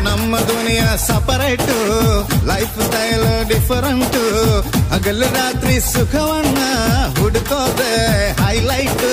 ನಮ್ಮ ದುನಿಯಾ separate, life style different. ಹಗಲು ರಾತ್ರಿ ಸುಖವನ್ನ ಹುಡುಕೋದೆ ಹೈಲೈಟ್.